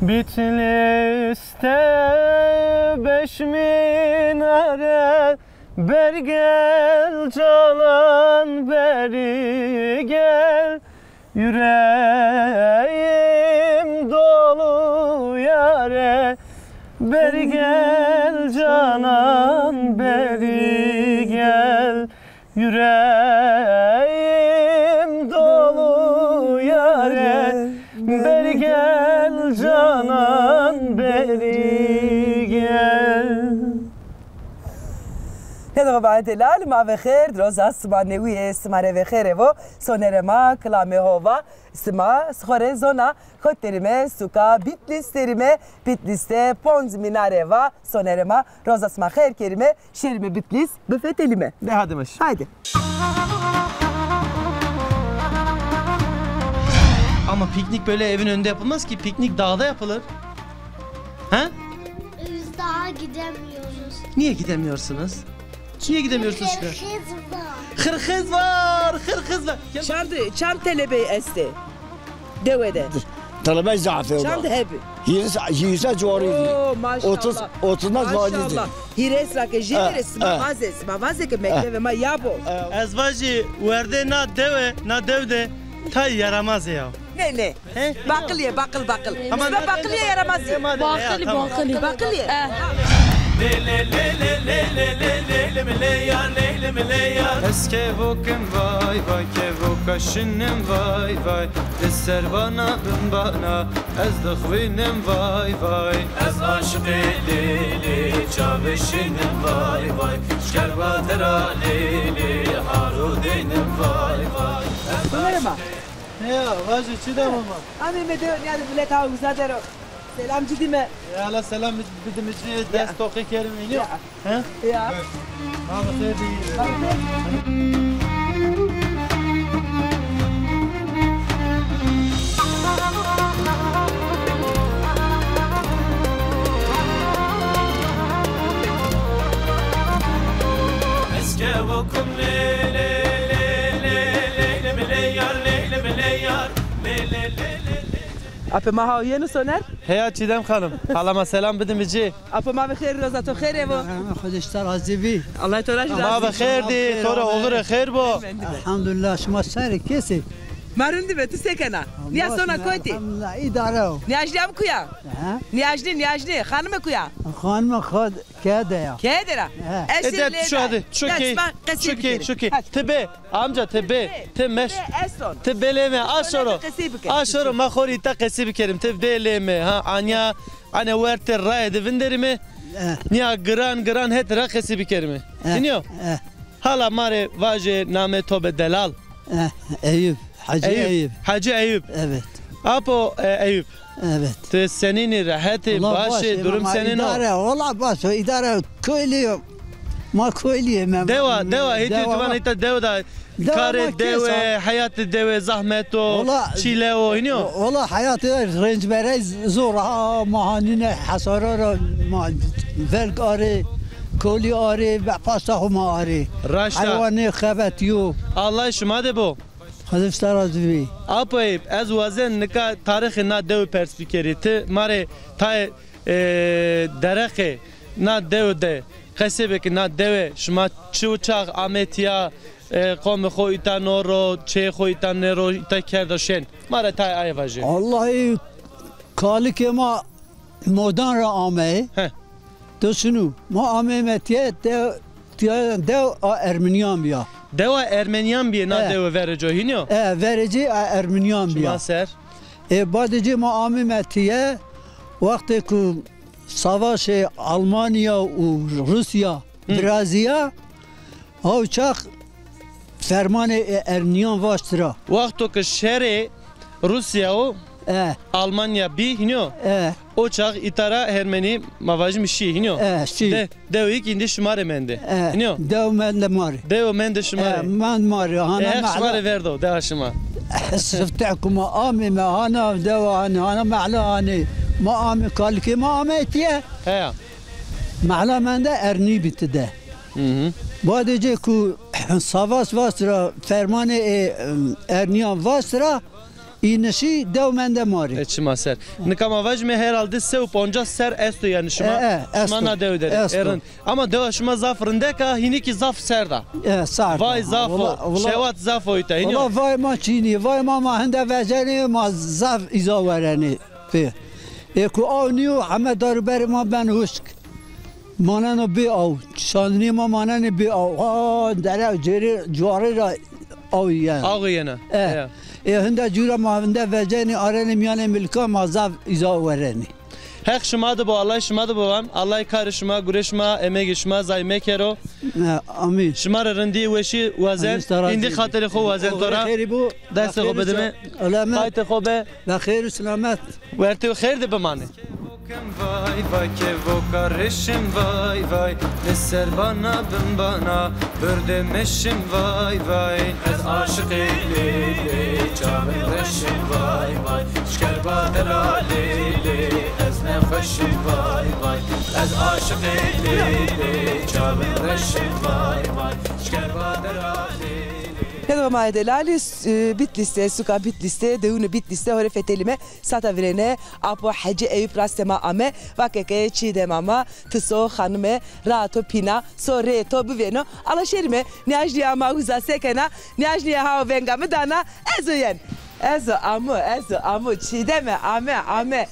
Bitlis'te 5 minare, beri gel canan beri gel. Yüreğim dolu yare, beri gel canan beri gel. Yüreğim dolu yare, beri gel canan beri gel. هذا بعد العال ما بخير دروزا سمانوية سمارة بخير و سونرما كلامه هوا سما سخورة زونا خود ترمه سوكا Bitlis ترمه Bitlis'te Ponz minare va sonerema roza sma خير kerime şerime Bitlis büfetelime. De hadi maş. Haydi. Ama piknik böyle evin önünde yapılmaz ki. Piknik dağda yapılır. He? Biz daha gidemiyoruz. Niye gidemiyorsunuz? Niye gidemiyorsunuz? Kırkız var. Hırkız var, hırkız var. Çam telebeyi esti. Devede. Talebe zaafe Çam da hebi. Yirse cuvarıydı. Oo maşallah. 30'lar valiydi. Maşallah. Hires rakı jiris mavazes ke mekle ve ma yabo. Ezvacı verde na deve, na devde ta yaramaz ya. Ne? Bakılye bakıl. Ama Ama bakılye yaramaz ya. Bakılye. Eske vokem vay vay ke vokaşinem vay vay Deser bana ez dıkhvinim vay vay Ez aşık lili çavişinim vay vay Şkerbatera lili harudinim vay vay Merhaba. Ya vacı çidem ama Ami medyo yani bilet ha uzadero. Selam cidime. Ya la selam bidim içine dest toki kerim iniyor. He? Ya. Abi dedi. Eske vokum le yar Apı maha yeni soner. Heya çidem hanım. Halama selam bidim içi. Apı ma bخير roza to خير evo. خودشتر عزیزی. Allah توراش ما بخیر دی تو را olur خیر بو. الحمدلله شما سر کسی. Marundi be tu sekena. Niya sona koyti. الحمدلله اداره. Niyajli am kuya. Niyajli hanım kuya. خانم خود که دیا. Kedera. Edet şu hadi. Şu ki. Tebe amca tebe. Temeş. Eson. Tebeleme aşoro ma khori ta qesi bikerim tebeleme ha anya ana werte raid vinderime. Niya gran het ra qesi bikerim. Dinliyor. Hala mare vaje name tobe delal. Eyüp. Hacı Eyüp. Evet. Apo Eyüp. Evet. Te senin rahati başı durum senin o. Valla başı idare köylüyüm. Ma köylüyüm. Deva hiti tuvan hita deva kare deve hayat deve zahmet o çile o iniyor. Valla hayatı rencbere zor ha mahanine hasarara velk arı köylü arı ve pasta huma arı. Hayvanı xebet yok. Allah şuma de bu. خودشتر عزیزی. Apayıp az vazن نکا تاریخ نا دو پرسپیکری ت ماره تای درخه نا دو ده قصبه که نا دو شما چوچاق آمتیا قوم خویتان رو چه خویتان رو تا کردشن ماره تای آیواجه. Vallahi کالی که ما مدان را آمه. تو شنو ما آمه متیه دو ارمنیان بیا. Deva Ermeniyan bir na deva verici hiniyor. Verici Ermeniyan bir. Şuna ser. Badece ma amimetiye vakti ku savaş Almanya u Rusya Brezilya ha uçak ferman Ermeniyan baştıra. Vakti ki şehri Rusya o Almanya bir hiniyor. Uçak itara Ermeni mavajim şi hiniyor. Dev ilk indi şumare mende. Hiniyor. Dev mende mari. Dev mende şumare. Men mari. Hana şumare verdo. Dev şuma. Sıftakum ami ma hana dev hana ma'la hani ma ami kalki ma ametiye. He. Ma'la mende erni bitti de. Badece ku savaş vasra fermanı Erniyan vasra اینشی دو من ماری Çima ser. Nikama vejme herhalde sev ponca ser esto yani şuma. Şuma na dev deri. Erin. Ama dev şuma zafrinde ka hiniki zaf serda. سر Vay zafo. Şevat zafo ite. والله وای ما چینی وای ما هنده وزنی ما زف ایزا ورنی فی اکو آونیو همه دارو بری ما بن حسک ماننو بی آو شاندنی ما ماننی بی آو دره جری جواری را آویین Ağı yine. هنده جورا ما هنده وزنی آرنی میانه ملکا ما زف ایزا ورنی Hek şuma da bu Allah şuma da bu vam. Allah karışma, güreşma, emek şuma, zayme kero. آمین Şuma rendi veşi vazen. İndi hatırı xo vazen tora. خیری بو Dest xo bedeme. علامت Hayt xo be. و خیر و سلامت Verti xeyr de bemane. Vay vay kevo karışım vay vay Neser bana bin bana Bördemeşim vay vay Ez aşık eylili Çavim reşim vay vay Şker badera lili Ez nefeşim vay vay Ez aşık eylili Çavim reşim vay vay Şker badera lili Hedva maydelalis Bitlis'te, suka Bitlis'te, devunu Bitlis'te hore fetelime sata virene apo Hacı Eyüp rastema ame vakeke çiğdem ama tıso hanıme rato pina so reto biveno alaşerime niyajliya mağuza sekena niyajliya hava vengamı dana ezoyen ezo amu çiğdeme ame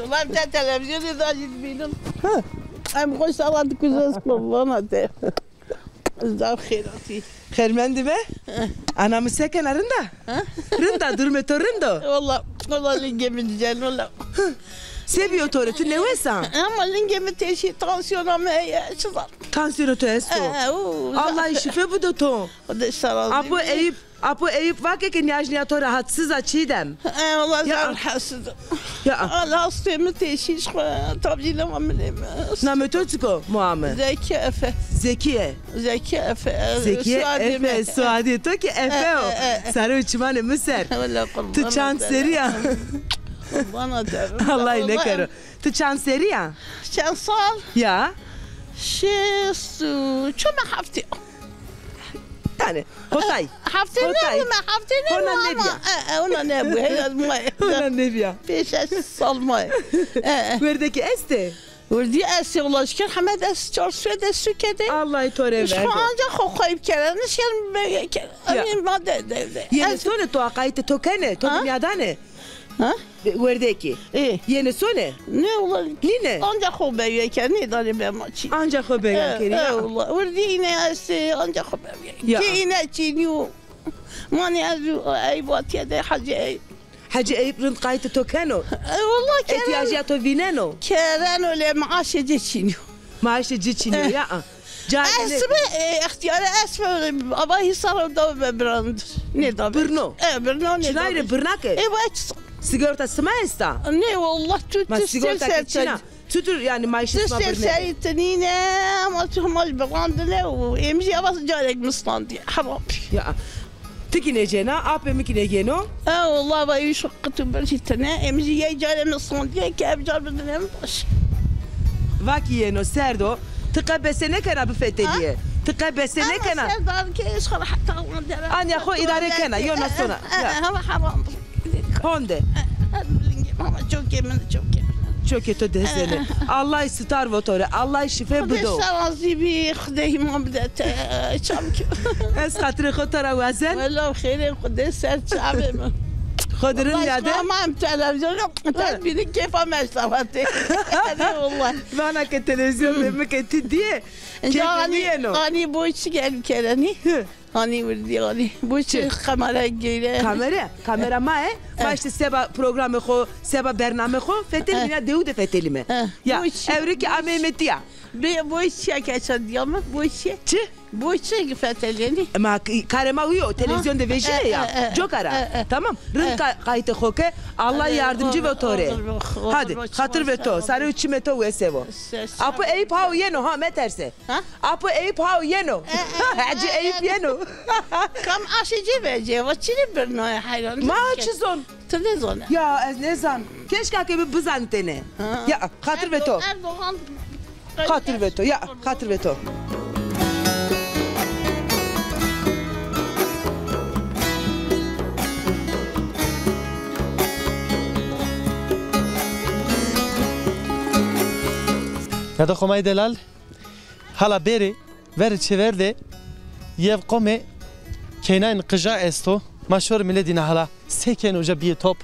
Ulan bir televizyonu da gitmeyin. Hem koş saladık güzel bana de. Zav khirati. Khermendi mi? Anamı seken arında? Rında durmeto rında. Vallahi lingemi diyeceğim valla. Seviyor toreti ne vesan? Ama lingemi teşhi tansiyonum çızar. Tansiyon ötesi. Allah şife bu da ton. O da şaraz. Apo Eyüp vakit ki niyajniyato rahatsız açıydem. Vallahi zar hasız. Ya Allah hastayımı teşhi tabdilim ameliyim. Nametotiko Muhammed. Zeki Efe. Zekiye. Zeki Efe. Zekiye Efe. Suadi to ki Efe o. Sarı uçmanı mısır. Tu çan seriya. Bana der. Allah ne karo. Tu çan seriya. Şansal. Ya. Çöme hafti. Yani Hotay. Hafti ne mi? Hafti ne mi? Ona ne diyor? Ona ne bu? Ona ne diyor? Beş salmay. Verdeki este. Verdi esi ulaşken Hamed es çarşıya da sükede. Allah'ı tore verdi. Şu ancak kokayıp keren. Nişken böyle keren. Amin madde. Yeni sonu to akayte to kene. To dünyada ne? Ha? Verdeki. Yeni sonu. Ne ulan? Ne? Ancak o böyle keren. Ne dalim ben maçı. Ancak o beyan kere ya. Verdi yine esi ancak o böyle. Ki yine çiniyor. Mani azu aybatiyede Hacı Eyüp. Hacı Eyüp rınt kayıtı to keno. Vallahi keren. İhtiyacı to vineno. Keren öyle maaşı çiniyor. Maaşı çiniyor ya. اسمه اختیار اسم آبا hisar da brand ne da Brno Brno ne Çinayre Brnake evet sigorta smayesta ne vallahi tut sigorta Çina tutur yani maaşı sma brne seyitnine ama tuhmal brandne o emji avas jarek mustandi haram ya tikine jena ape mikine geno والله باي شقته برشتنا emji ye jarek mustandi ki abjar bednem baş vakiyeno serdo تقبسنه کنه بفتیه تقبسنه کنه سردار كيش خل حتى أنا يا أخوي إدارة کنه يو نصنا هذا حرام هونده ماما çoke من çoke çoke to desene Allah ستار وتوره الله شفاء بدو سرازي بي خديه ما بدات شامك اس خاطر خاطر وزن والله خير خديه سر شعبي خضرın nerede? Tamam televizyon tedbiri kefa meşrafati. Vallahi. Bana ki televizyon demek etti diye. Hani bu işi gel kereni. Hani verdi hani bu işi kamera gire. Kamera ma ma işte seba programı xo seba bername xo fetel mina deud fetelime. Ya evriki amemetiya. Bu işi geçen diyamam bu işi. Bu işi feteleni. Ma karema uyo televizyonda vejiye ya. Jokara. Tamam. Rın kayıtı xoke Allah yardımcı ve tore. Hadi hatır ve to. Sarı uçime to ve sevo. Apo Eyüp hao yeno ha meterse. Apo Eyüp hao yeno. Hacı Eyüp yeno. Kam aşıcı vece. Vaçını bir noya hayran. Ma çizon. Televizyon. Ya ne zan. Keşke ki bir bızantene. Ya hatır ve to. Hatır ve to. Ya hatır ve to. Ya da komay delal. Hala beri ver çeverde yev kome kenayn kıja esto maşhur miledine hala seken hoca bir top.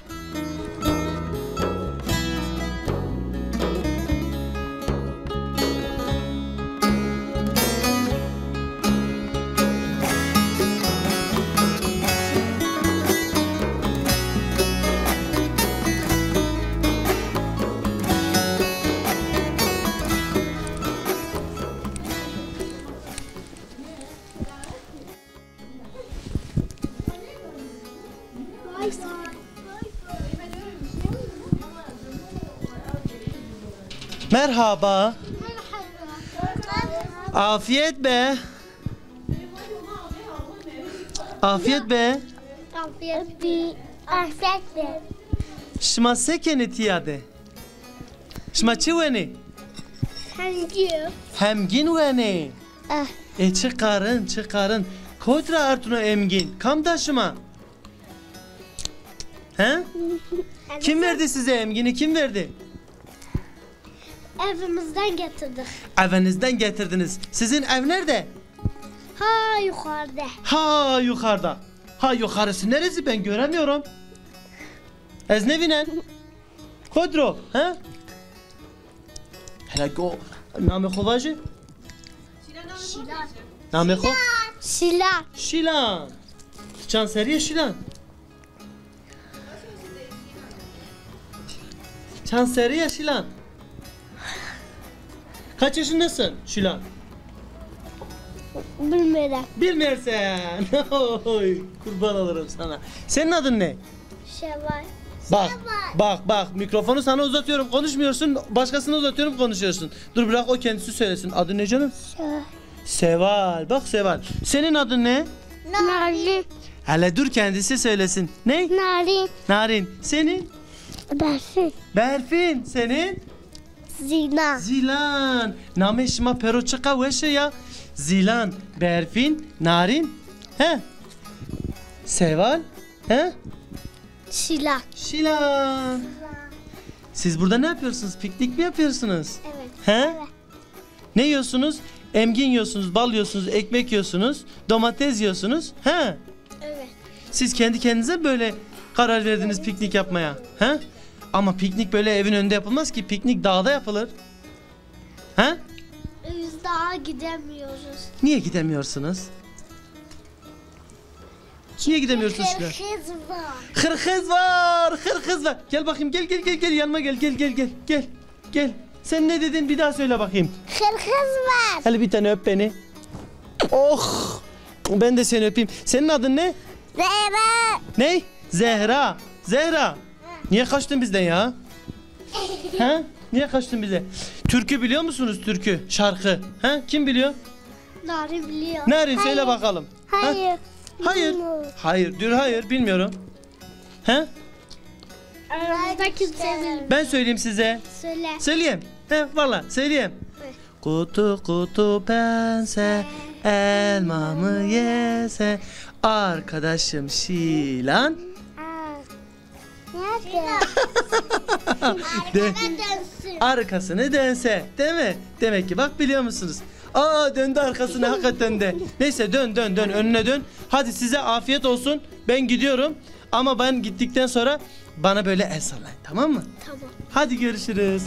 Merhaba. Afiyet be. Afiyet be. Afiyet bir afiyet be. Şma sekeni tiyade. Şma çi weni? Thank you. Hemgin weni. Ah. Çıkarın. Kodra artuna emgin. Kam da şma? He? Kim verdi size emgini? Kim verdi? Evimizden getirdik. Evinizden getirdiniz. Sizin ev nerede? Ha yukarıda. Ha yukarıda. Ha yukarısı neresi ben göremiyorum. Eznevinen. Kodro. He? Hele go. Name kovajı? Şilan. Name ko? Şilan. Şilan. Çanseriye Şilan. Çanseriye Şilan. Kaç yaşındasın Şilan? Bilmiyorum. Bilmersen. Oy, kurban olurum sana. Senin adın ne? Şevval. Bak mikrofonu sana uzatıyorum konuşmuyorsun, başkasına uzatıyorum konuşuyorsun. Dur bırak o kendisi söylesin. Adın ne canım? Şevval. Seval. Bak Seval. Senin adın ne? Narin. Hele dur kendisi söylesin. Ne? Narin. Narin. Senin? Berfin. Berfin. Senin? Zina. Zilan. Name şima peroçaka veşe ya. Zilan, Berfin, Narin. He? Seval. He? Şilan. Şilan. Siz burada ne yapıyorsunuz? Piknik mi yapıyorsunuz? Evet. He? Ne yiyorsunuz? Emgin yiyorsunuz, bal yiyorsunuz, ekmek yiyorsunuz, domates yiyorsunuz. He? Evet. Siz kendi kendinize böyle karar verdiniz piknik yapmaya. He? Ama piknik böyle evin önünde yapılmaz ki. Piknik dağda yapılır. He? Biz daha gidemiyoruz. Niye gidemiyorsunuz? Niye gidemiyorsunuz? Şilan? Kız var. Hırkız var. Gel bakayım, gel yanıma gel. Sen ne dedin bir daha söyle bakayım. Kız var. Hele bir tane öp beni. Oh! Ben de seni öpeyim. Senin adın ne? Zehra. Ne? Zehra. Niye kaçtın bizden ya? Ha? Niye kaçtın bize? Türkü biliyor musunuz türkü? Şarkı. Ha? Kim biliyor? Narin biliyor. Narin söyle bakalım. Ha? Hayır. Hayır bilmiyorum. He? Aramızda kimse bilmiyor. Ben söyleyeyim size. Söyle. Söyleyeyim. He valla söyleyeyim. Evet. Kutu pense elmamı yese arkadaşım Şilan. Nerede? De, dönsün. arkasını dönse değil mi? Demek ki bak biliyor musunuz? Aa döndü arkasını hakikaten de. Neyse dön önüne dön. Hadi size afiyet olsun. Ben gidiyorum. Ama ben gittikten sonra bana böyle el sallayın, tamam mı? Tamam. Hadi görüşürüz.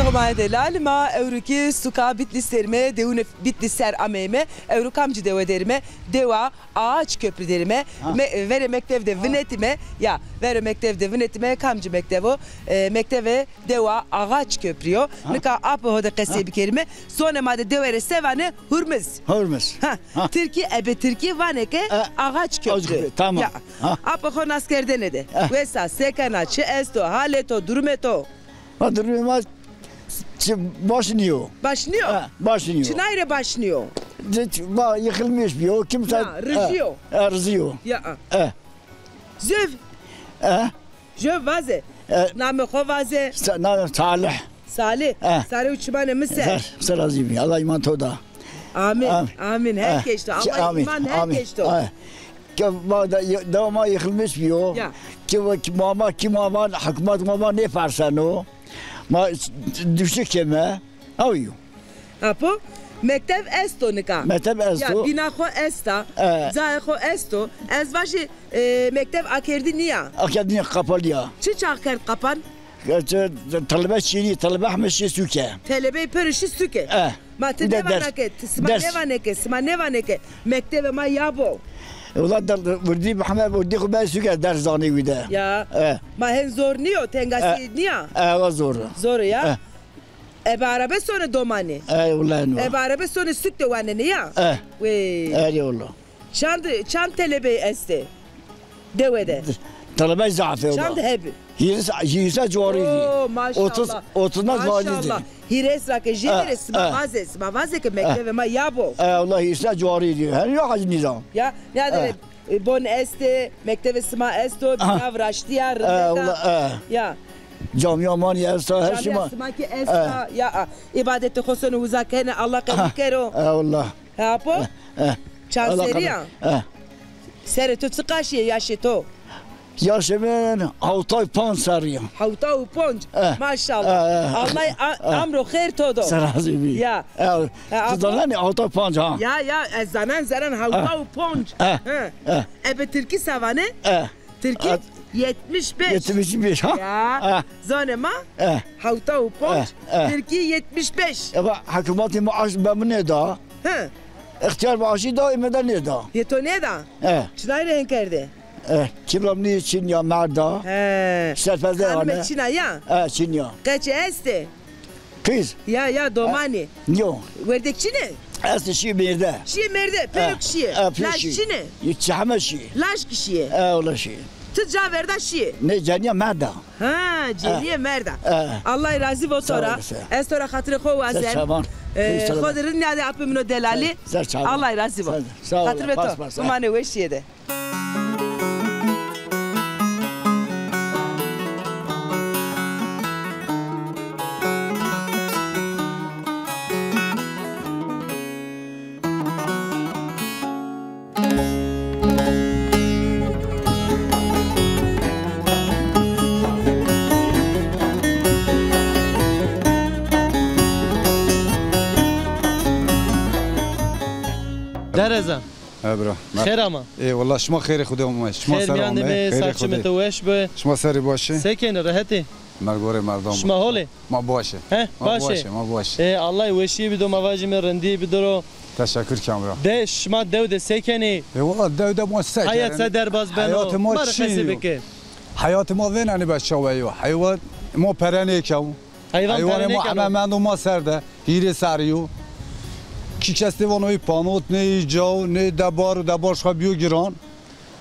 Kolomaya de lalima Evruki suka Bitlislerime Devune Bitlisler ameyme Evrukamcı deva derime Deva ağaç köprü derime Vere mektevde vinetime Ya vere mektevde vinetime Kamcı mektevo Mekteve deva ağaç köprüyo Nika apı hoda kesibi kerime Sonra madde devere sevane hurmuz Hürmüz. Türkiye ebe Türkiye vaneke ağaç köprü Tamam. Apı hon askerde ne de Vesa sekana çı esto haleto durmeto Hatırlıyorum başlıyor. Başlıyor. Başlıyor. Çınayre başlıyor. Yıkılmış bir o kimse. Rızıyor. Rızıyor. Ya. E. Zöv. Zöv vaze. Name xo vaze. Salih. Salih. Salih uçmane misal. Sarazimi. Allah iman toda. Amin. Amin. Her geçti. Allah iman her geçti. Devama yıkılmış bir o. Kim mama hükümet ne farsan o. Ma düşük keme. Aviyo. Apo. Mektep esto nika. Mektep esto. Ya bina xo esta. Zay xo esto. Ez başı mektep akerdi niya. Akademiye kapalı ya. Çı çaker kapan? Talebe Çin'i, talebe Ahmetşi Süke. Talebe perişi süke. Ma te nevanake, sma nevanake. Mektebe ma yabo. Ulan da vurdi Muhammed vurdi kubay Süke ders zanı vide. Ya. Ma hen zor niyo, tengasi niya. Evet zor. Zor ya. Ebe arabe sonra domani. Ulan o. Ebe arabe sonra sük de wane niya. Ve. Eyvallah. Çan talebe este. Devede. Talebe zafe Çan hebi. Yirse cuvarıydı. Oo maşallah. 30'dan valiydi. Hires rake jere smavaze ke mektebe ma yabo. Allah yirse cuvarıydı. Her yok hacı nizam. Ya yani bon este mektebe sma esto binav raştiya rıdeka. Ya. Camia mani esta her şey ma. Camia ki esta ya ibadeti khosunu uzakene Allah kabul kero. Allah. Ha po? Çan seriya. Seri tutsukaşiye yaşeto. Yaşamın Havtay Pansarıyım. Havta uponç. Maşallah. Allah amro khair todo. Sarazimi. Ya. Zaten Havtay Pans ha. Ya zanen havta uponç. Ebe Türkiye savane. Türkiye 75. 75 ha. Ya. Zonema. Havta uponç. Türkiye 75. Ama hükümeti maaş memnun da. İhtiyar maaşı da imeden ne da. Yeto ne da? Çınayla henkerde. Kimlam ne Çin ya merda. Serpezde Hanım yani. Çinay ya. Çin ya. Kaçı este? Kız. Ya domani. Yok. Verdek Çin'e? Esti şi merde. Şi merde, peruk şi. Laş Çin'e? Yitşahme şi. Laş kişiye. Ola şi. Tıca verda şi. Ne caniye merda. Ha, celiye merda. Allah razı olsun sonra. Ez sonra hatırı kovazen. Tamam. Xodırın nade apımını delali. Allah razı olsun. Hatır ve to. Umane veşiye de. درزم برا خیر اما والله شما خیر خدا اومد شما خیر سر میانده اومد به سرچ متوش به شما سری باشه سکن راحتی مرگوره مردم شما حاله ما باشه باشه ما باشه الله وشی بدو مواجم رندی بدرو تشکر کامرا ده شما دو سکنی والله دو ما سکن حیات در باز بنو حیات ما چی حیات ما وین انی بچه و حیوان ما پرنه کم حیوان ما همه ما سرده هیره سریو کی کسی وانوی پانوت نه جو نه دبار شو بیو گیران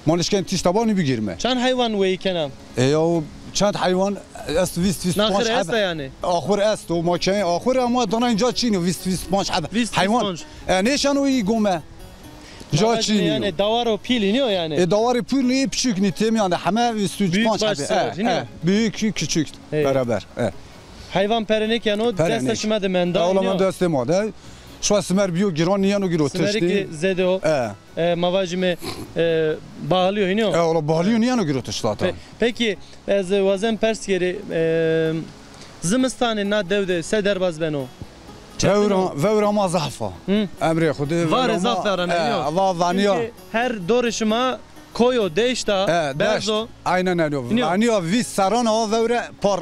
مانشکن تیشتابانی بگیرمه چند حیوان وی کنم یا چند حیوان است 20 ناخر است یعنی آخر است و ما که آخر اما دانا اینجا چینی 20 حب حیوان نشانوی گومه جا چینی یعنی دوار و پیلی نیو یعنی دوار پیل نی küçük ni temiyan همه 25 حب büyük küçük beraber hayvan perenek yani o deste şima de menda oğlum deste moda şu asmer biyo giran niyan o giro testi smerik zede o mavacime bağlıyor iniyor ola bağlıyor niyan o giro testi peki az vazem pers yeri زمستان نه دوده سه درباز بنو وورا ما زحفه امری خودی وار زافر نه وا وانیا her doruşuma koyo değişta berzo aynen öyle vانیا وی سران ها وورا par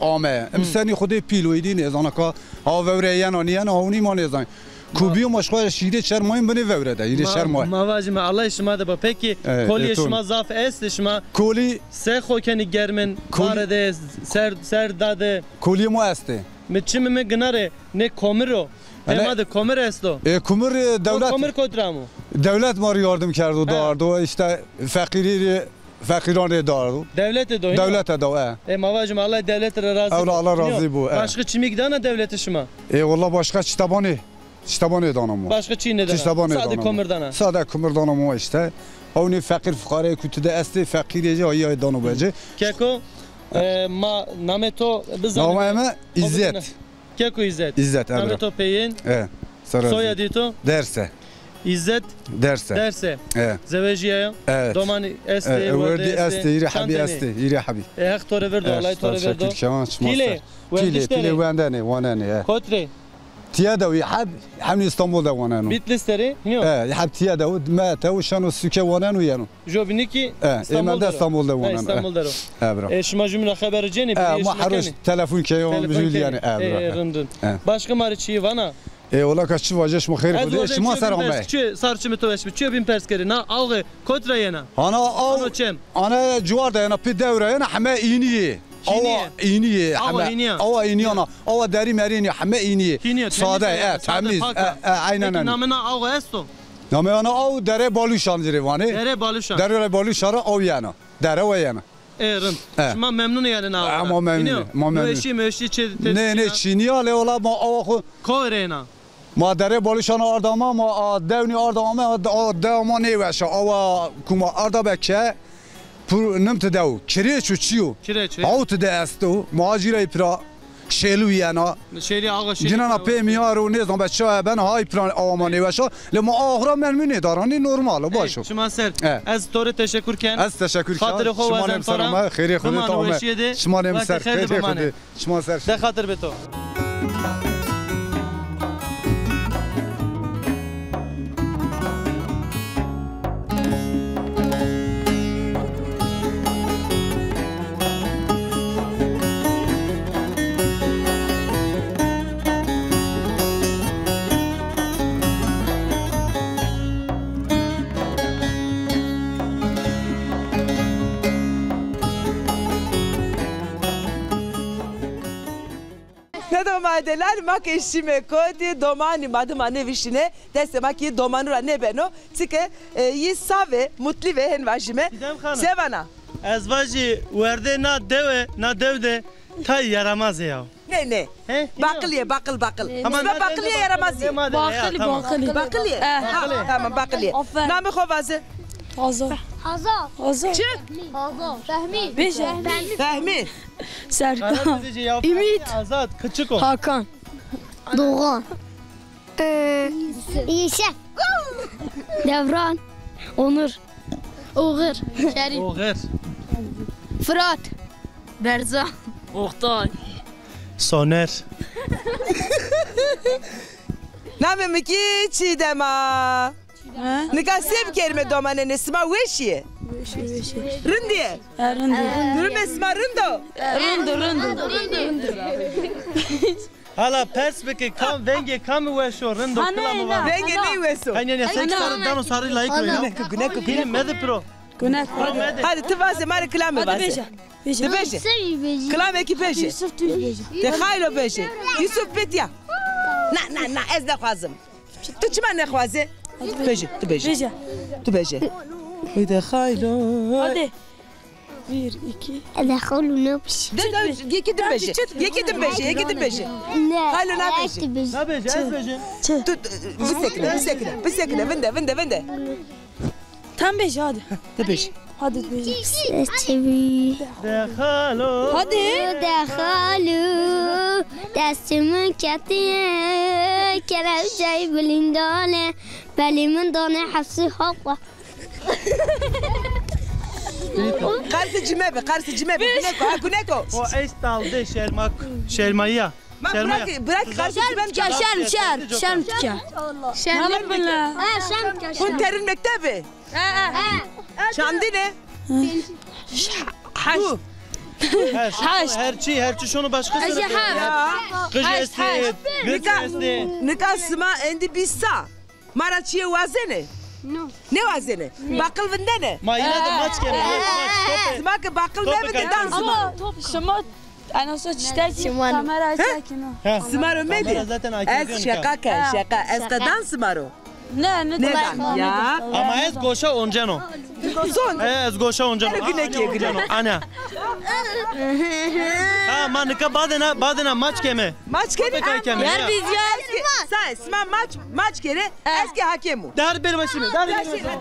آمه امسانی خودی پیلویدی نیزانه که آوره یانانیان آونی ما نیزان کوبی و مشغول شیده شرمایم بنی وره ده یه شرمای مواجم الله شما ده با پکی کلی شما ضعف است شما کلی سه خو کنی گرمن وارده سر داده کلی ما استه میچیم میگناره نه کمرو demade komir esto. Komir devlet. Komir kodramı. Devlet var yardım kerdi dardı işte fakirane dardı. Devlete doydu. Devlete de. Mavacım Allah devletlere razı. Allah razı bu. Başka çimik dana devleti şuma. Valla başka çitabani. Çitabani danamı. Başka Çin'de dana. Sade komir dana. Sade komir danamı işte. Avni fakir fukare kütüde esti fakirece ayı danı bece. Keko ma nameto bizan. Nameme İzzet. Keko İzzet. İzzet. Nameto peyin. Evet. Soyadito. Derse. İzzet. Derse. Derse. Evet. Zevejiye. Evet. Domani esti. Verdi esti. İri habi esti. İri habi. Hak tore verdi. Olay tore verdi. Pile. Pile vandani. Vanani. Kotre. تيادا ويحب حمل اسطنبول ده وانانو بيتلستري هيو يحب تيادا ما توشانو سوكا وانانو يانو جوبنيكي اسطنبول ده اسطنبول ده وانانو اسطنبول ده برا شما جمله خبر جني ما حروش تلفون كيوم بجول يعني برا رندن başka mariçi vana والله كاش واجش مخير خدي شما صار هم چه صار چه متوش چه بين پرس کري نا algı kotra yana انا جوار ده انا بي دوره انا حما اينيه اينيه او اينيه انا او داري ماريني حما اينيه ساده تمیز عيننا نامنا algı استو نامه انا او دره بالوشان جریوانه دره بالوشاره او yana dere ve yana Erın. Şuma memnun yani na. Ama memnun. Möşi ne Çin'i ale ola ma avaku. Koyrena. Ma dere balışan ardama ma devni ardama devama ne veşa ava kuma arda bekke nimte dev kireç uçuyor. Kireç. Avut de esto muacire ipra شیلو یانا شیلی آقا شیلی جنانا پیمیار و نیزم بچه بن های پلان آمانی وشا لما آخرا من منی دارانی نرماله باشو شما سر از طور تشکر کن از تشکر خاطر خو شما نمسرم خیری خودت آمه شما نمسر خیری خودت شما سر ده خاطر به تو Madeler mak eşime kodi domani madımane vişine desema ki domanura ne beno tike yi save mutlu ve henvajime sevana ezvaji verde na devde tay yaramaz ya ne bakliye bakıl ama bakliye yaramaz bakliye tamam bakliye namı kovazı Hazar. Çık. Fehmi. Serkan. Ümit. Azat. Küçük o. Hakan. Doğan. İşe. Devran. Onur. Oğur. Şerif. Oğur. Fırat. Berza. Oktay. Soner. Namı ki Çiğdema. Nika sev kelime domane nesma weşiye. Rındiye. Rındı esma rındo. Rındo. Hala perspektif kam venge kam weşo rındo kılamı var. Venge ne weşo? Aynen ya sen sarı dano sarı layık ya. Güne mede pro. Güne. Hadi tıvase mari kılamı var. Beşe. Kılamı ki beşe. De haylo beşe. Yusuf Petya. Na ez de khazım. Tu çima ne khaze? Tu beje. Hadi haylo. Hadi. 1 2 ادخلوا نبش يكدم بيجي هالو نابش بالسكنة فندا tam beş hadi. Beş. Hadi beş. Dekhalu. Hadi. Dekhalu. Destimin katiye. Kerem ceybelin dane. Belimin dane hafsi hava. Karşı cimebe. Güneko. O eş daldı şelmaya. Bırak karşı cimebe. Şerm. Şerm billah. Şerm. Kun terin mektebi. Şandi ne? Herçi şunu başka Eji sınıf. haf. Kış esti, güç esti. Nika sma endi bissa. Maraçiye vazene. Ne vazene? Bakıl vinde ne? Ma yine de maç keme. Maç. Sma ki bakıl ne vinde dans mı? Ama şama ana so çiçek kamera çekin. Sma romedi. Ez şaka ke şaka. Ez dans maro. Ne Neden? Ya. Ama ez goşa oncano. Son. Ez goşa oncano. Ana. Ha manika badena maç keme. Maç kere. Yer biz ya. Say sma maç kere. Eski hakemu. Dar bir maçını. Dar bir maçını.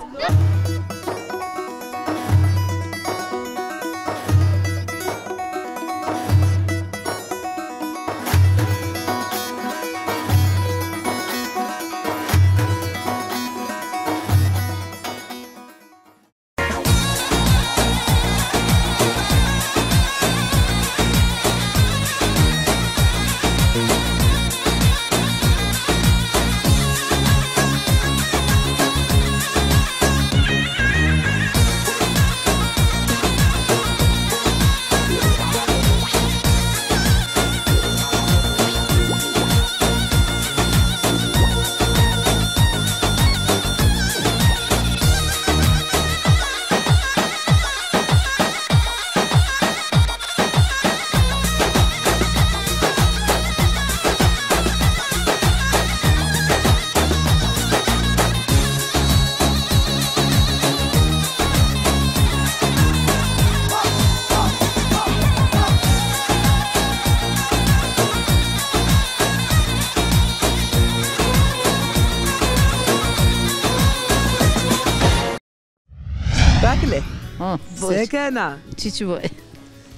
Bakle. Ha, Sekena. çiçi boy.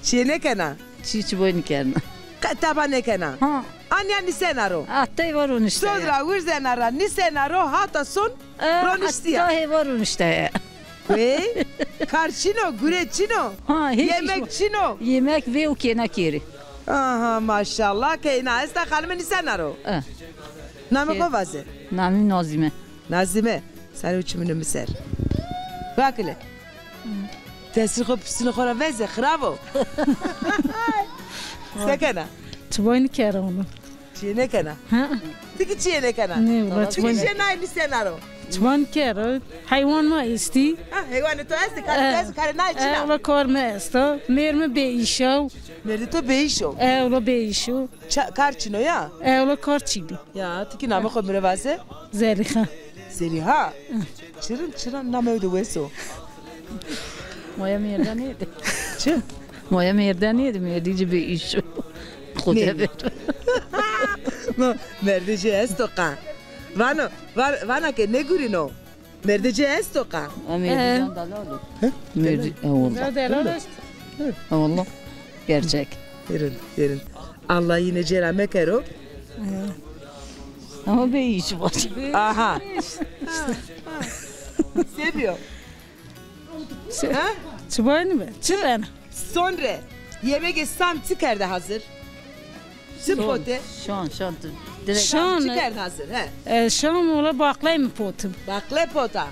Çiğne kena. Çiçi boy nikerna. Kataba ne kena. Ha, Anya ni senaro. hatta var onun işte. Sonra virzenara ni senaro hata son. Pronistia. Hatta var onun işte. Ve karçino, gureçino. Ha, hiç Yemek çino. yemek ve o kena kiri. Aha maşallah kena. Esta kalme ni senaro. Ha, Name kovaze. namim Nazime. Nazime. Sen uçumunu miser. Bakle. Tesir ko pisini kora veze. Bravo. Sekena. Çubuğu nikara onu. Çiğne kena. Ha, Tiki çiğne kena. ne bu çubuğu? Tiki çiğne ni senaro. Çubuğu nikara. Hayvan mı isti? Ha, hayvanı to esti kare na içina. Ola kar mı esta? Mermi beişav. Nerede to beişo. Ola beişo. Karçino ya. Ola kar çidi. Ya tiki name ko mirevaze. Zeliha. Zeliha. Çırın name öde veso. Moya merdan yedi. Çı. Moya merdan yedi. Merdici bir iş. Kuda bir. Merdece estoka. Vana ke ne gurino. Merdece estoka. Merdican dalalı. Merdi. Allah. Allah. Gerçek. Yerin. Allah yine cerame kero. Ama bir iş var. Aha. Seviyor. Ha? Çubuğu ne? Çubuğu. Sonra yemek sam çıkardı hazır. Sıpote. Şan. Şan. Çıkardı hazır. He. Şan ola baklayı mı potum? Bakle pota.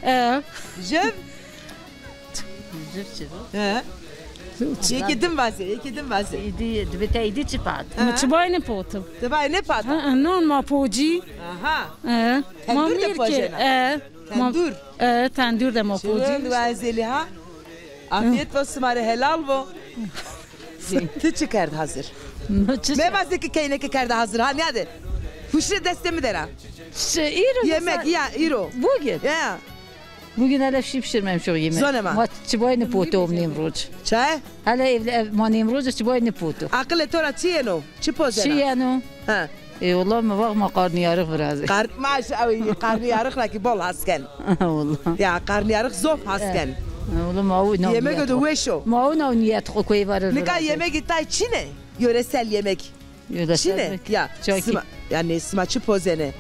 Jöv. He. Yekedim vaze. İdi çıpat. Çubuğu ne potum? Tabay ne pata? Non ma poci. Aha. Tendur de pojena. Tendur. Tendur de ma poci. Çırın vazeliha. Afiyet olsun bari helal bu. Tı çıkardı hazır. Ne vaziki keyne çıkardı hazır ha ne adı? Huşre destemi dera. Yemek ya iro. Bugün. Ya. Bugün hele şey pişirmem çok yemek. Zonema. Ma çiboy ne potu omniyim roç. Çay? Hele evle maniyim roç çiboy ne potu. Akıllı tora çiyeno. Çipozena. Çiyeno. Ha. Vallahi ma bak ma karnıyarık biraz. Karnıyarık laki bol hasken. Vallahi. Ya karnıyarık zof hasken. Vallahi ma o ne. Yemek öde weşo. Ma o ne niyet koy var. Nika yemek itay Çin'e. Yöresel yemek. Çin'e. Ya. Yani sma çipozene.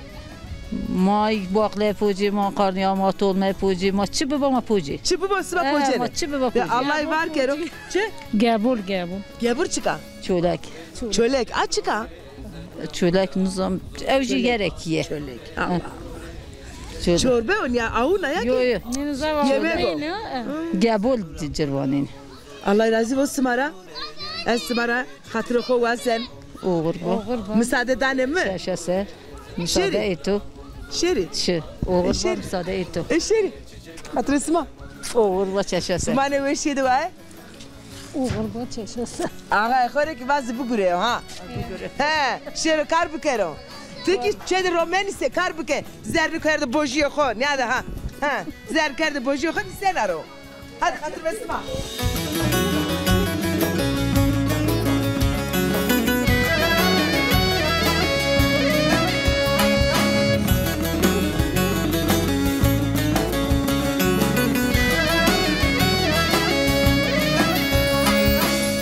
Ma bakle poji ma karnıyar ma tolma poji ma çibi ma poji. Çibi bu sma pojene. Ma çibi ba poji. Allah var kero. Çe? Gabul. Gebur çıka. Çölek. Çölek. A çıka. Çölek nizam evci gerek ye. Çölek. Allah. Çorbe on ya avuna ya. Yo. Yemek o. Gabul cirvanin. Allah razı olsun mara. اسمارا خاطر خو وزن Oğurba. müsaade dane mi? Şaşası. Müsaade eto. Şeri. Oğurba Şeri. müsaade eto. Şeri. Hatır esma. Oğurba şaşası. Mane ve şeydi var. Oğurba çeşesi. Aha khore ki bazı bu göre ha. He, şeri kar bükero. Tiki çedi romanise kar büke. Zerri kerde bojiyo kho. Ne da ha? Ha, zerri kerde bojiyo kho sen aro. Hadi hatır esma.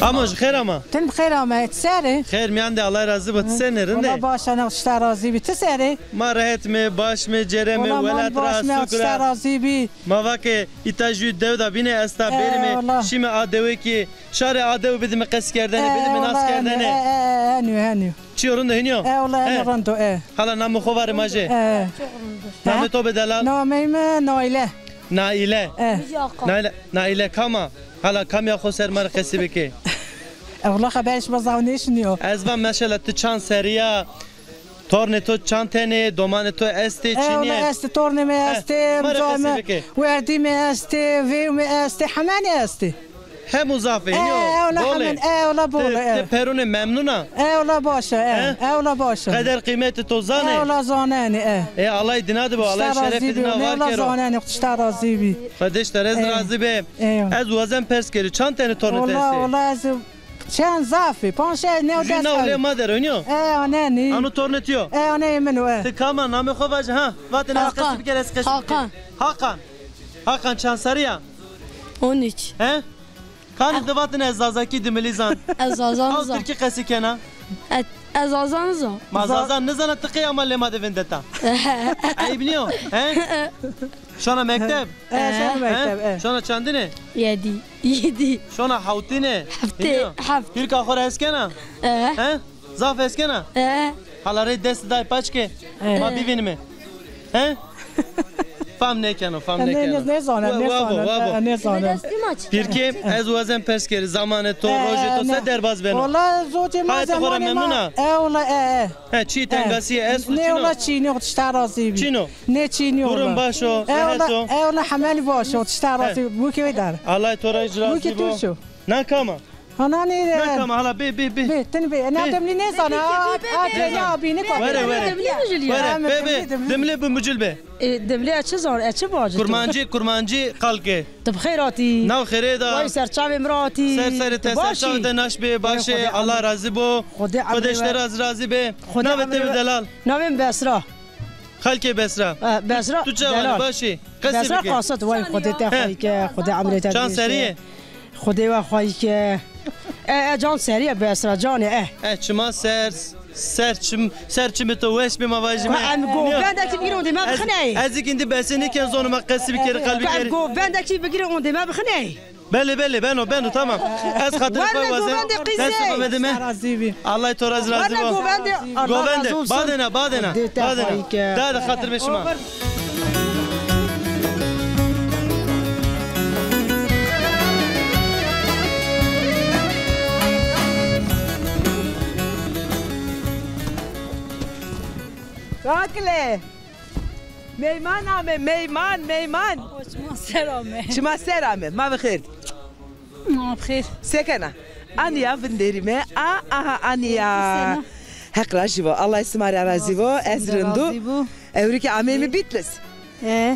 Amoj خیر ama. Ten bixeyr ama seri. Xeyr miyan de Allah razı bit sen Valla nerinde? başa naqşta razı bi seri. Ma rahat mi baş mi cere mi Valla velat man baş naqşta rasukra. razı bi. Ma vake itajü devda bine esta berimi. valla. Şimdi adevi ki şare adevi bidim qes kerdene bidim nas kerdene. Henü. Çiyorun da hiniyo. Valla henü rando Hala namı xovar maje. Namı to bedela. Nameyme naile. Naile. Naile kama. Hala kamya xo sermar qesi beke. Valla haberş bazavneş niyo. Ezvan mesela tu çan seriya. Torne to çantene, domane to este Valla çiniye. este torne me este. Mzame. Verdi me este. Ve me este. Hamani este. Hem muzafe iniyo. Valla hamen. Valla bole. Te perune memnuna. Valla başa. Valla başa. Kader kıymeti to zane. Valla zanani. Allah dinadı bu. Allah şeref dina var Valla kero. zanani. Kuşta razı bi. Kardeş terez razı be. Ez vazem pers keri. Çantene torne testi. Valla چند ضعفی پانشه نه دست جنا ولی مادر اونیو نه نی آنو تورنتیو نه منو تکاما نام خواج ها وقتی نسخه بگیر اسکش Hakan Çansarıya 13 he kan devatın ezazaki dimilizan ezazanıza Türkiye kasikena ezazanıza mazazan ne zana tıkı ama lema devendeta ayıp niyo he şuna mektep şuna mektep şuna çandine 7 şuna havtine haft Türk ahora eskena he zaf eskena halare dest day paçke ma bivin mi he Fam ne kano, fam ne kano. Ne zana. Pirke ez vazem perskeri zamanı to roje to se derbaz beno. Valla zote ma zamanı ma. Valla He çi tengasiye es çino. Ne valla çini oçta razı bi. Çino. Ne çini valla. Durun başo. Valla hamali baş oçta razı bu ki dar. Allah tora icra. Bu ki tu. Na kama. Ana ne? Na kama hala be. Teni be. Ne demli ne zana. Ne abi ne kwa. Vere. Demle bu mucilbe. Demli açı zor açı bacı. Kurmancı kalke. Tabkhirati. Nav khereda. Vay serçave imrati. Ser tesirçave de naşbe başı Allah razı bo. Khodeşler razı be. Navete delal. Navim Besra. Halke Besra. Besra. Tu cevali başı. Besra qasat vay khodet khoy ke khode amrita. Can seriye. خودی و خواهی که جان سریع به اسرا جانه چما سر تو وش به مواجمه ام گوبنده کی بگیرم دم بخنی از اینکه بسنی که زونم قصی بکر قلبی ام گوبنده کی بگیرم دم بخنی بله بنو tamam از خاطر کوی واسه دست بدمه الله تو راز راضی گوبنده بعدنا داد خاطر به شما Kakle. Meyman ame, meyman. Şuma serame. Ma bخير. ما بخير. Sekena. Aniya vinderime. Aniya. Hakrajivo. Allah ismari arazivo. Ezrindu. Evriki amemi bitlis.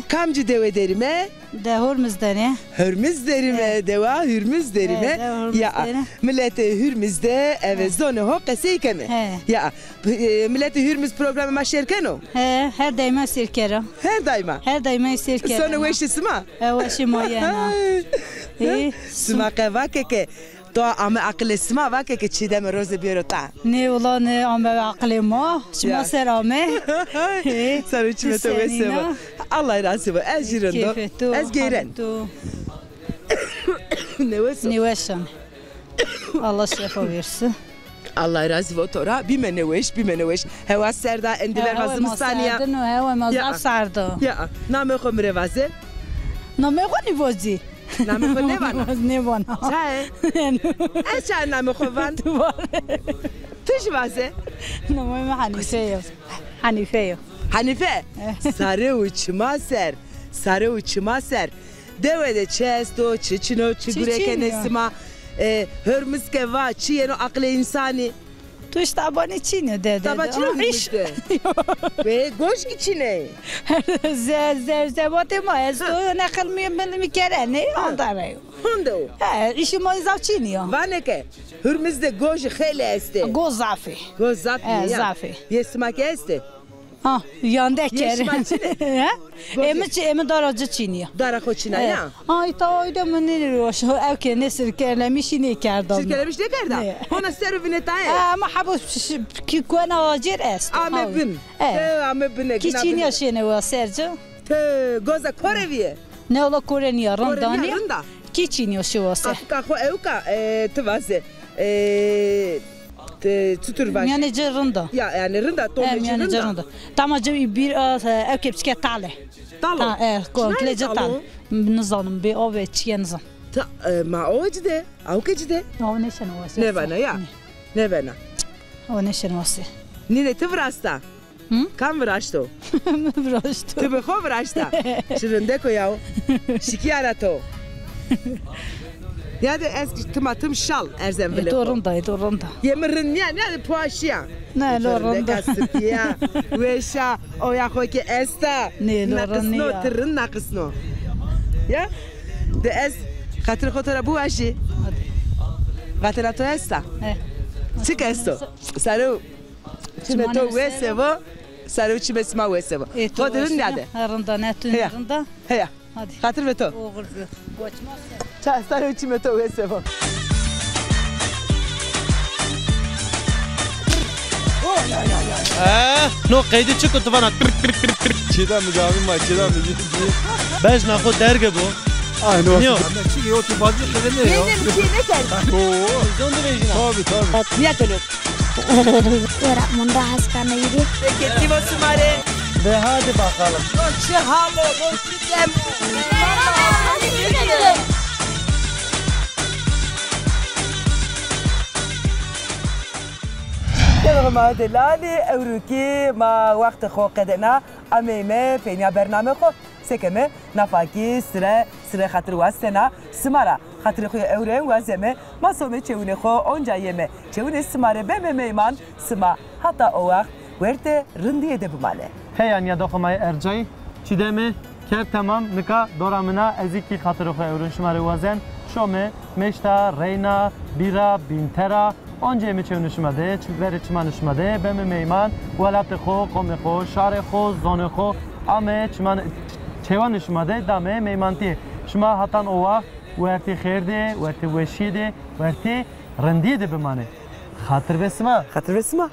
Kamcı deve derime. De hürmüz dene. Hürmüz derime. Deva hürmüz derime. Ya millete hürmüzde evet zone ho qesikeme. Ya millete hürmüz programı ma şerkeno. Her daima sirkera. Her daima. Her daima sirkera. Sonra weşi sma. Weşi moyana. Sma kevake تو ام عقل اسمع وقتی که چیدم روز بیروتا نه ولی نه ام عقل ما شما سرامه سر چی تو وسه الله راضی و از جیرندو از گیرن نوشم الله شفا versin Allah razı olsun tora bimeneweş hava serda endiler hazımstaniya hava mazaf sardı ya name khomre vaze name khoni vozi نام خود نبانا نبانا چه؟ از چه نام خود وان؟ توش واسه؟ نام حنیفه حنیفه حنیفه؟ ساره و چما سر ساره و چما سر دوده چه است و چه چنو چه گوره که نسما هرمز که وا چیه نو عقل انسانی توش تابانی چینه ده تابا چی رو میشه؟ به گوش کی چینه؟ زبات ما از تو نخل میکره نه آنداره هندو ایشی ما ایزاف چینی ها وانه که هرمز ده گوش خیلی استه گوش زافی گوش زافی زافی یه سمک استه ها یانده یه سمک چینه؟ ام داراجه چینی دارا خود چینه یا؟ آی تا آیده من نیروش او که نسر کلمیشی نکردم سر کلمیش نکردم؟ هونه سر بینه تایه؟ ما حبوس کی کنه آجر است آمه بین آمه بینه کی چینی شینه و سرجو؟ گوزا کوره ویه؟ نه اولا کوره نیا رندانی رندا کی چینی شو واسه؟ افکا خو اوکا تو واسه tutur baş. Yani cerrında. Ya yani rında tomucu yani cerrında. Tamam bir ökepçke tale. Tale. Komple tale. Nizanım bir o ve çiğ nizam. Ta ma o cide. Au ke cide? O ne şen vası? Ne bana ya? Ne bana? O ne şen vası? Nine te vrasta? Kam vrasto? Vrasto. Te bexo vrasta. Şirinde ko yav. Şikiyara to. Ya da eski tomatım şal erzem bile. Dorunda. Yemirin ya ne puaşya. Ne dorunda. Ya. Veşa o ya ko ki esta. Ne dorunda. Nakısno tırın nakısno. Ya? De ez خاطر خاطر ابو اشی قاتل تو هستا چی کستو سرو چی تو وسه و سرو چی بس ما وسه و خاطر نده رندا نه تو رندا هيا خاطر به تو چا سرو چی تو وسه و نو قیدی چی کو تو وانا چیدا میگم ما چیدا میگی باش ناخد درگه بو Aynı o. Çiğ o tufacı kadar ne ya? Benim çiğ ne kadar? Oo. Zonda bejina. Tabii. Niye tölür? Ora munda haskana yedi. Gitti bu sumare. Ve hadi bakalım. Çi halo, çi dem. ما دلالي أوروكي ما وقت خو قدنا أميمة فينيا برنامج خو سكمة نفاكي سرة خاطر واسنا سمارا خاطر خو أورين وازمة ما سومي تشوني خو أونجا يمة تشوني سمارة بميمان سما حتى أوقت ورته رندية دبماله هيا يا دخماي أرجعي چیدمه کرد تمام نکا دورامنا ازیکی خاطر خو أورين شماره وازن شومه مشتا رینا بیرا بینترا آنجا میشه نشماده چیزی چما نشماده بهم میمان ولات خو قوم خو شهر خو زون خو آمه چما چوان نشماده دامه میمانتی شما حتن اوه وقتی خیرده وقتی وشیده وقتی رندیده بمانه خاطر بسما